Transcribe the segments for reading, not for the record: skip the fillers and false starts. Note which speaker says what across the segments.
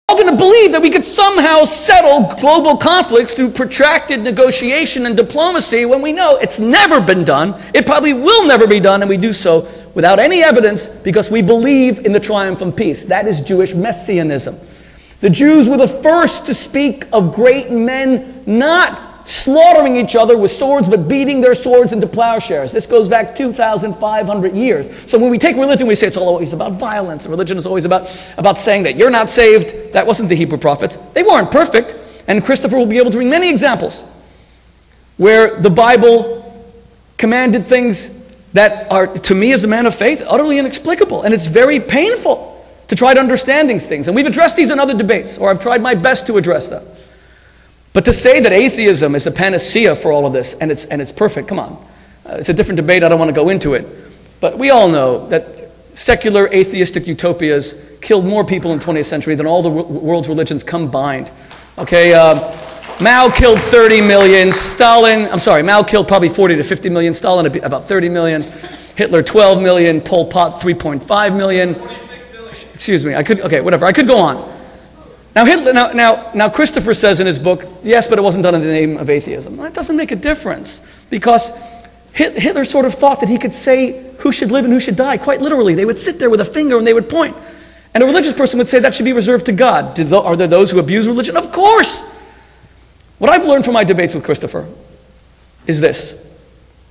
Speaker 1: all going to believe that we could somehow settle global conflicts through protracted negotiation and diplomacy when we know it's never been done, it probably will never be done, and we do so without any evidence because we believe in the triumph of peace. That is Jewish messianism. The Jews were the first to speak of great men not slaughtering each other with swords, but beating their swords into plowshares. This goes back 2,500 years. So when we take religion, we say it's always about violence. Religion is always about saying that you're not saved. That wasn't the Hebrew prophets. They weren't perfect. And Christopher will be able to bring many examples where the Bible commanded things that are, to me as a man of faith, utterly inexplicable. And it's very painful to try to understand these things. And we've addressed these in other debates, or I've tried my best to address them. But to say that atheism is a panacea for all of this, and it's perfect, come on. It's a different debate, I don't want to go into it. But we all know that secular atheistic utopias killed more people in the 20th century than all the world's religions combined. Okay, Mao killed 30 million, Mao killed probably 40 to 50 million, Stalin about 30 million, Hitler 12 million, Pol Pot 3.5 million.
Speaker 2: 46 million.
Speaker 1: Excuse me, I could go on. Now, Christopher says in his book, yes, but it wasn't done in the name of atheism. That doesn't make a difference, because Hitler sort of thought that he could say who should live and who should die, quite literally. They would sit there with a finger and they would point. And a religious person would say that should be reserved to God. Are there those who abuse religion? Of course! What I've learned from my debates with Christopher is this.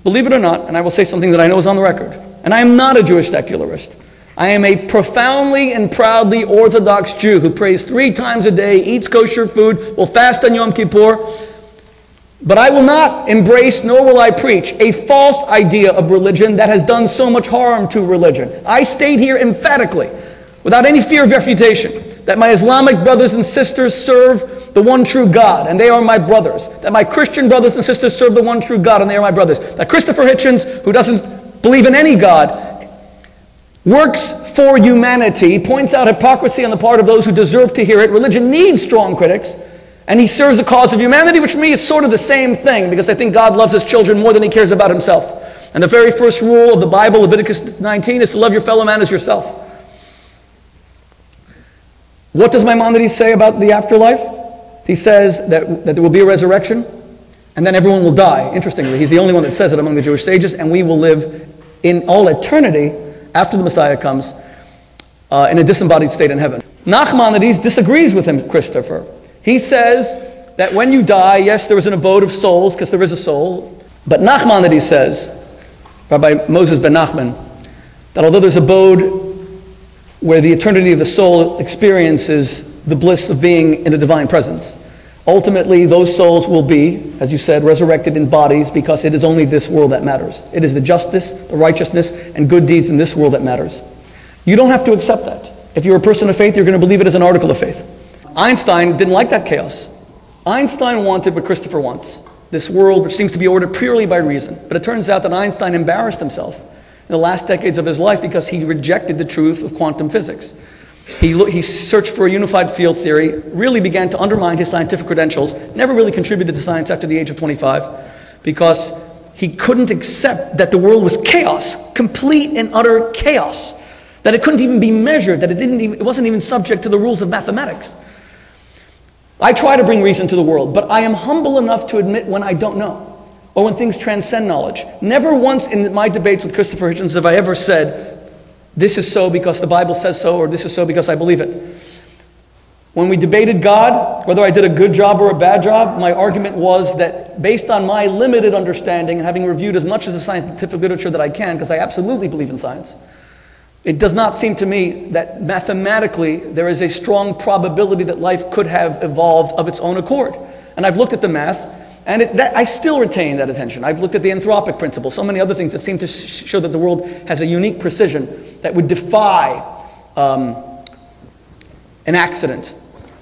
Speaker 1: Believe it or not, and I will say something that I know is on the record, and I am not a Jewish secularist. I am a profoundly and proudly Orthodox Jew who prays 3 times a day, eats kosher food, will fast on Yom Kippur. But I will not embrace, nor will I preach, a false idea of religion that has done so much harm to religion. I state here emphatically, without any fear of refutation, that my Islamic brothers and sisters serve the one true God, and they are my brothers. That my Christian brothers and sisters serve the one true God, and they are my brothers. That Christopher Hitchens, who doesn't believe in any God, works for humanity, points out hypocrisy on the part of those who deserve to hear it. Religion needs strong critics, and he serves the cause of humanity, which for me is sort of the same thing, because I think God loves his children more than he cares about himself. And the very first rule of the Bible, Leviticus 19, is to love your fellow man as yourself. What does Maimonides say about the afterlife? He says that there will be a resurrection, and then everyone will die. Interestingly, he's the only one that says it among the Jewish sages, and we will live in all eternity after the Messiah comes, in a disembodied state in heaven. Nachmanides disagrees with him, Christopher. He says that when you die, yes, there is an abode of souls, because there is a soul. But Nachmanides says, Rabbi Moses ben Nachman, that although there's an abode where the eternity of the soul experiences the bliss of being in the divine presence, ultimately those souls will be, as you said, resurrected in bodies, because it is only this world that matters. It is the justice, the righteousness, and good deeds in this world that matters. You don't have to accept that. If you're a person of faith, you're going to believe it as an article of faith. Einstein didn't like that chaos. Einstein wanted what Christopher wants, this world which seems to be ordered purely by reason. But it turns out that Einstein embarrassed himself in the last decades of his life because he rejected the truth of quantum physics. He searched for a unified field theory, really began to undermine his scientific credentials, never really contributed to science after the age of 25, because he couldn't accept that the world was chaos, complete and utter chaos, that it couldn't even be measured, that it wasn't even subject to the rules of mathematics. I try to bring reason to the world, but I am humble enough to admit when I don't know, or when things transcend knowledge. Never once in my debates with Christopher Hitchens have I ever said, this is so because the Bible says so, or this is so because I believe it. When we debated God, whether I did a good job or a bad job, my argument was that based on my limited understanding and having reviewed as much of the scientific literature that I can, because I absolutely believe in science, it does not seem to me that mathematically there is a strong probability that life could have evolved of its own accord. And I've looked at the math, and I still retain that attention. I've looked at the anthropic principle, so many other things that seem to show that the world has a unique precision that would defy an accident.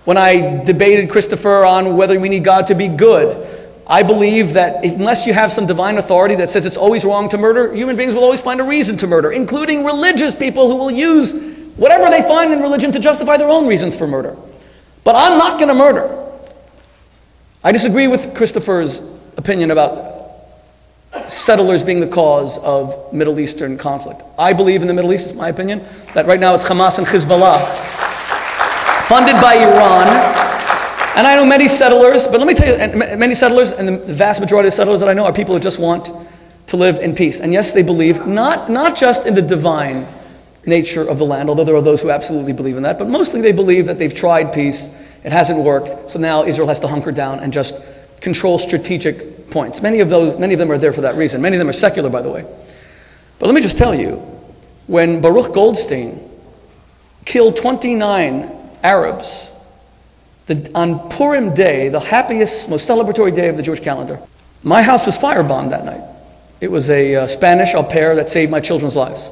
Speaker 1: When I debated Christopher on whether we need God to be good, I believe that unless you have some divine authority that says it's always wrong to murder, human beings will always find a reason to murder, including religious people who will use whatever they find in religion to justify their own reasons for murder. But I'm not going to murder. I disagree with Christopher's opinion about settlers being the cause of Middle Eastern conflict. I believe in the Middle East, it's my opinion, that right now it's Hamas and Hezbollah. funded by Iran. And I know many settlers, but let me tell you, and many settlers, and the vast majority of settlers that I know are people who just want to live in peace. And yes, they believe not just in the divine nature of the land, although there are those who absolutely believe in that, but mostly they believe that they've tried peace, it hasn't worked, so now Israel has to hunker down and just control strategic points. Many of them are there for that reason. Many of them are secular, by the way. But let me just tell you, when Baruch Goldstein killed 29 Arabs on Purim Day, the happiest, most celebratory day of the Jewish calendar, my house was firebombed that night. It was a Spanish au pair that saved my children's lives.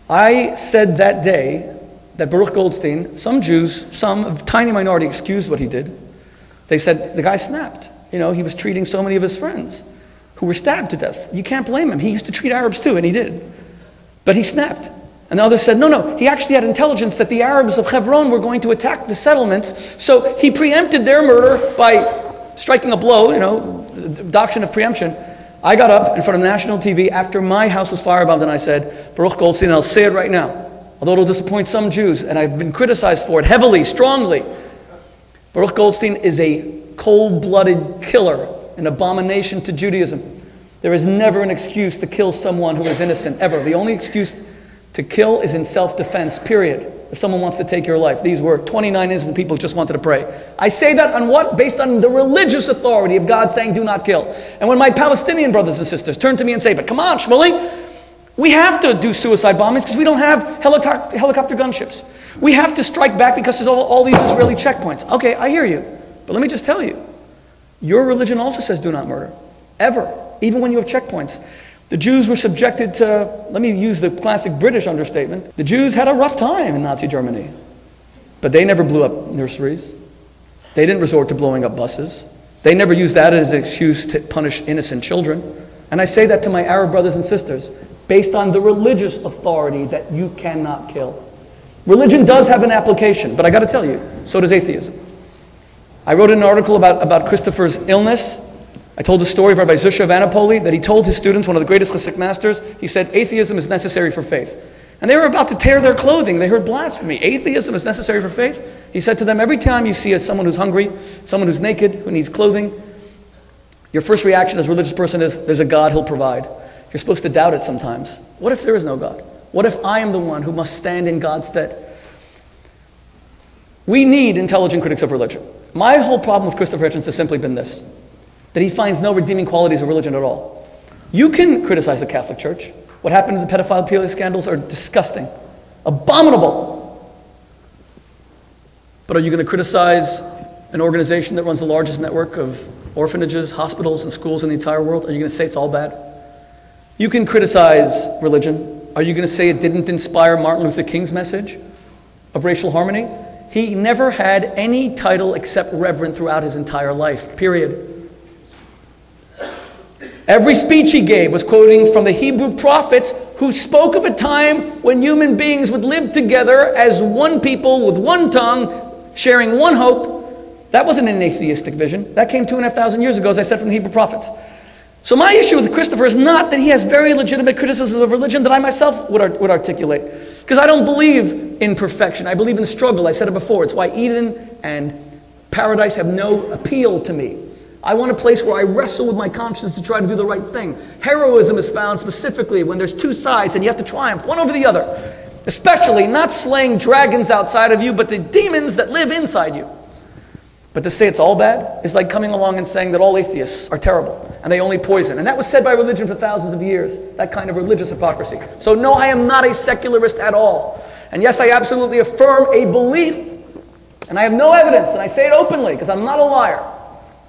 Speaker 1: I said that day that Baruch Goldstein, some Jews, a tiny minority, excused what he did. They said, the guy snapped. You know, he was treating so many of his friends who were stabbed to death. You can't blame him. He used to treat Arabs too, and he did. But he snapped. And the others said, no, he actually had intelligence that the Arabs of Hebron were going to attack the settlements, so he preempted their murder by striking a blow, you know, the doctrine of preemption. I got up in front of national TV after my house was firebombed and I said, Baruch Goldstein, and I'll say it right now, although it'll disappoint some Jews, and I've been criticized for it heavily, strongly, Baruch Goldstein is a cold-blooded killer, an abomination to Judaism. There is never an excuse to kill someone who is innocent, ever. The only excuse to kill is in self-defense, period. If someone wants to take your life. These were 29 innocent people who just wanted to pray. I say that on what? Based on the religious authority of God saying do not kill. And when my Palestinian brothers and sisters turn to me and say, but come on, Shmuley, we have to do suicide bombings because we don't have helicopter gunships. We have to strike back because there's all these Israeli checkpoints. Okay, I hear you. But let me just tell you, your religion also says do not murder. Ever. Even when you have checkpoints. The Jews were subjected to, let me use the classic British understatement, the Jews had a rough time in Nazi Germany. But they never blew up nurseries. They didn't resort to blowing up buses. They never used that as an excuse to punish innocent children. And I say that to my Arab brothers and sisters, based on the religious authority that you cannot kill. Religion does have an application, but I got to tell you, so does atheism. I wrote an article about Christopher's illness. I told the story of Rabbi Zusha of Anapoli that he told his students, one of the greatest Hasidic masters, he said, atheism is necessary for faith. And they were about to tear their clothing. They heard blasphemy. Atheism is necessary for faith? He said to them, every time you see someone who's hungry, someone who's naked, who needs clothing, your first reaction as a religious person is, there's a God, he'll provide. You're supposed to doubt it sometimes. What if there is no God? What if I am the one who must stand in God's stead? We need intelligent critics of religion. My whole problem with Christopher Hitchens has simply been this, that he finds no redeeming qualities of religion at all. You can criticize the Catholic Church. What happened to the pedophilia scandals are disgusting, abominable. But are you going to criticize an organization that runs the largest network of orphanages, hospitals, and schools in the entire world? Are you going to say it's all bad? You can criticize religion. Are you going to say it didn't inspire Martin Luther King's message of racial harmony? He never had any title except reverend throughout his entire life, period. Every speech he gave was quoting from the Hebrew prophets who spoke of a time when human beings would live together as one people with one tongue, sharing one hope. That wasn't an atheistic vision. That came 2,500 years ago, as I said, from the Hebrew prophets. So my issue with Christopher is not that he has very legitimate criticisms of religion that I myself would articulate. Because I don't believe in perfection. I believe in struggle. I said it before. It's why Eden and paradise have no appeal to me. I want a place where I wrestle with my conscience to try to do the right thing. Heroism is found specifically when there's two sides and you have to triumph one over the other. Especially not slaying dragons outside of you, but the demons that live inside you. But to say it's all bad is like coming along and saying that all atheists are terrible and they only poison. And that was said by religion for thousands of years, that kind of religious hypocrisy. So no, I am not a secularist at all. And yes, I absolutely affirm a belief, and I have no evidence, and I say it openly because I'm not a liar.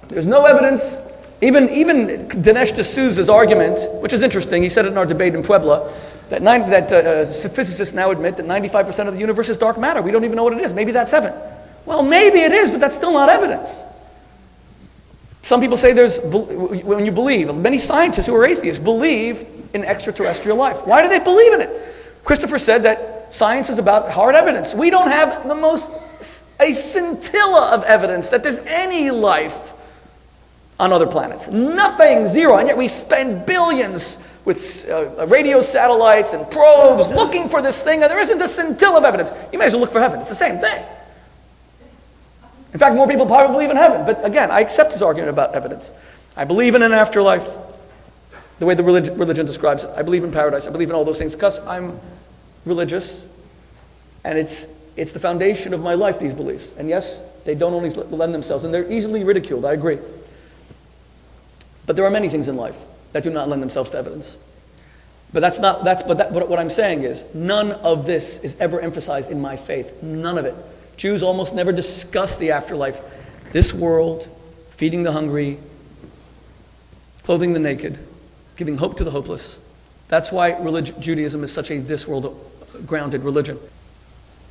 Speaker 1: There's no evidence, even Dinesh D'Souza's argument, which is interesting, he said it in our debate in Puebla, that physicists now admit that 95% of the universe is dark matter. We don't even know what it is. Maybe that's heaven. Well, maybe it is, but that's still not evidence. Some people say when you believe, many scientists who are atheists believe in extraterrestrial life. Why do they believe in it? Christopher said that science is about hard evidence. We don't have a scintilla of evidence that there's any life on other planets. Nothing, zero. And yet we spend billions with radio satellites and probes looking for this thing, and there isn't a scintilla of evidence. You may as well look for heaven. It's the same thing. In fact, more people probably believe in heaven. But again, I accept his argument about evidence. I believe in an afterlife, the way the religion describes it. I believe in paradise. I believe in all those things because I'm religious, and it's the foundation of my life, these beliefs. And yes, they don't always lend themselves, and they're easily ridiculed, I agree. But there are many things in life that do not lend themselves to evidence. But what I'm saying is, none of this is ever emphasized in my faith. None of it. Jews almost never discuss the afterlife. This world, feeding the hungry, clothing the naked, giving hope to the hopeless. That's why Judaism is such a this world grounded religion.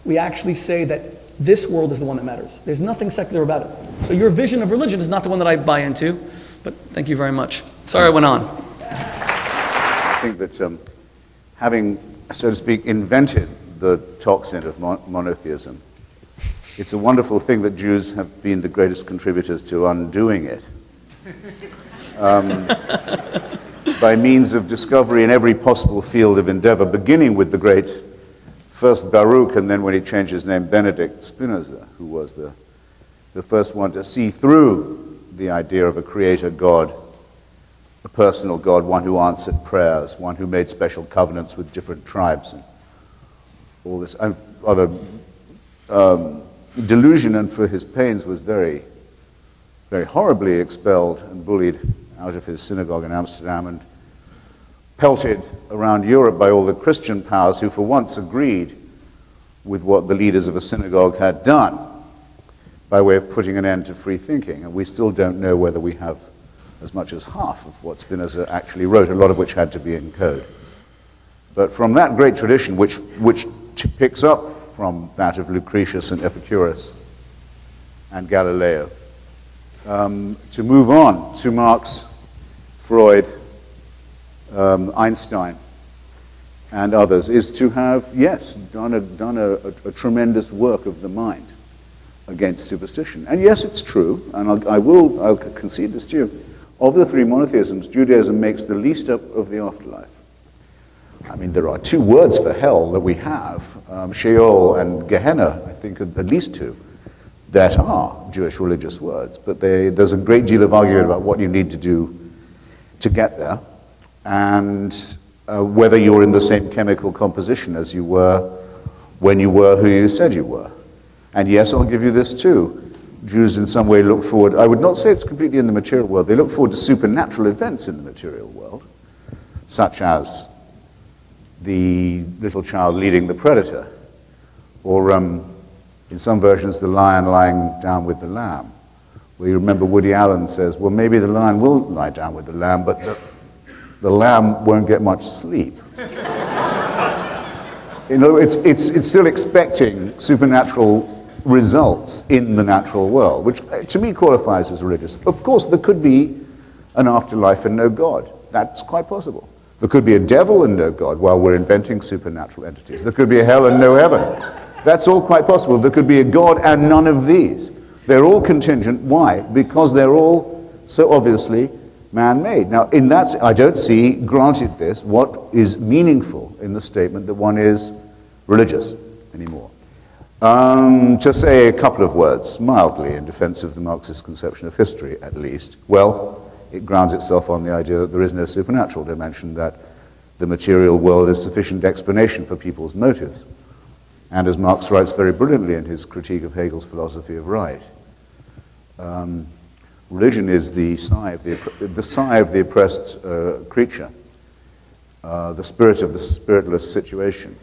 Speaker 1: We actually say that this world is the one that matters. There's nothing secular about it. So your vision of religion is not the one that I buy into. But thank you very much. Sorry I went on.
Speaker 2: I think that having, so to speak, invented the toxin of monotheism, it's a wonderful thing that Jews have been the greatest contributors to undoing it. By means of discovery in every possible field of endeavor, beginning with the great first Baruch, and then when he changed his name, Benedict Spinoza, who was the first one to see through the idea of a creator God, a personal God, one who answered prayers, one who made special covenants with different tribes, and all this other delusion, and for his pains was very, very horribly expelled and bullied out of his synagogue in Amsterdam and pelted around Europe by all the Christian powers who for once agreed with what the leaders of a synagogue had done by way of putting an end to free thinking. And we still don't know whether we have as much as half of what Spinoza actually wrote, a lot of which had to be in code. But from that great tradition, which picks up from that of Lucretius and Epicurus and Galileo, to move on to Marx, Freud, Einstein, and others, is to have, yes, done a tremendous work of the mind against superstition. And yes, it's true, and I'll concede this to you, of the three monotheisms, Judaism makes the least up of the afterlife. I mean, there are two words for hell that we have, Sheol and Gehenna, I think, are at least two, that are Jewish religious words. But there's a great deal of argument about what you need to do to get there, and whether you're in the same chemical composition as you were when you were who you said you were. And yes, I'll give you this too. Jews in some way look forward, I would not say it's completely in the material world, they look forward to supernatural events in the material world, such as the little child leading the predator, or in some versions, the lion lying down with the lamb, where you remember Woody Allen says, well, maybe the lion will lie down with the lamb, but the lamb won't get much sleep. You know, it's still expecting supernatural results in the natural world, which to me qualifies as religious. Of course, there could be an afterlife and no God. That's quite possible. There could be a devil and no God while we're inventing supernatural entities. There could be a hell and no heaven. That's all quite possible. There could be a God and none of these. They're all contingent. Why? Because they're all so obviously man-made. Now, in that, I don't see, granted this, what is meaningful in the statement that one is religious anymore. To say a couple of words, mildly, in defense of the Marxist conception of history, at least, well, it grounds itself on the idea that there is no supernatural dimension, that the material world is sufficient explanation for people's motives. And as Marx writes very brilliantly in his critique of Hegel's philosophy of right, religion is the sigh of the oppressed creature, the spirit of the spiritless situation,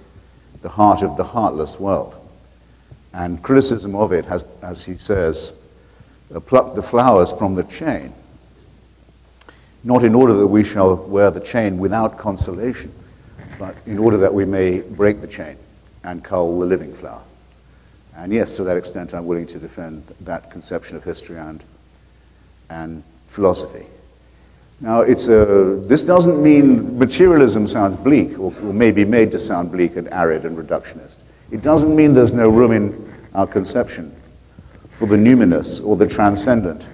Speaker 2: the heart of the heartless world. And criticism of it has, as he says, plucked the flowers from the chain, not in order that we shall wear the chain without consolation, but in order that we may break the chain and cull the living flower. And yes, to that extent, I'm willing to defend that conception of history and philosophy. Now, this doesn't mean materialism sounds bleak, or may be made to sound bleak and arid and reductionist. It doesn't mean there's no room in our conception for the numinous or the transcendent,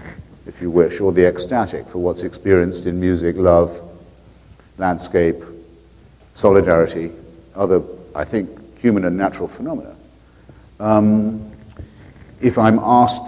Speaker 2: if you wish, or the ecstatic, for what's experienced in music, love, landscape, solidarity, other, I think, human and natural phenomena. If I'm asked